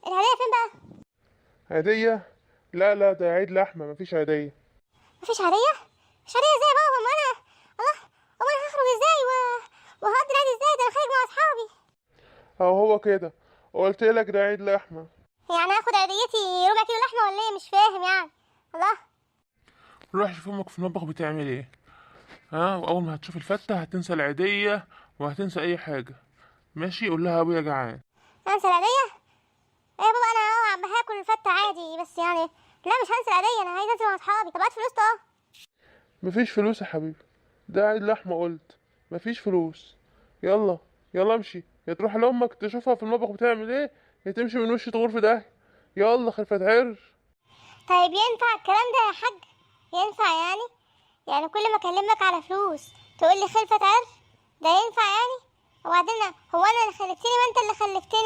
الهديه فين بقى؟ هدية؟ لا لا، ده عيد لحمة، مفيش هدية. مفيش هديه؟ مش هديه ازاي يا بابا؟ ما انا الله، هو انا هخرج ازاي وهقضي العيد ازاي؟ ده انا خارج مع اصحابي. اهو هو كده، قلت لك ده عيد لحمة. يعني هاخد عيديتي ربع كيلو لحمه ولا ايه؟ مش فاهم يعني. الله. روح شوف امك في المطبخ بتعمل ايه. ها، واول ما هتشوف الفتة هتنسى العيدية وهتنسى اي حاجة. ماشي، قول لها ابويا جعان. انسى العيديه؟ ايه يا بابا، انا عم هاكل الفته عادي بس يعني. لا مش هنسى العيديه، انا عايزه انزل مع اصحابي. طب هات فلوس طه. مفيش فلوس يا حبيبي، ده عيد لحمة قلت. مفيش فلوس. يلا، يلا امشي، يا تروح لامك تشوفها في المطبخ بتعمل ايه، يا تمشي من وش تغور في ده. يلا خلفة عر. طيب ينفع الكلام ده يا حاج؟ ينفع يعني؟ يعني كل ما اكلمك على فلوس تقول لي خلفة عر؟ ده ينفع يعني؟ وبعدين هو انا اللي خلفتني ما انت اللي خلفتني؟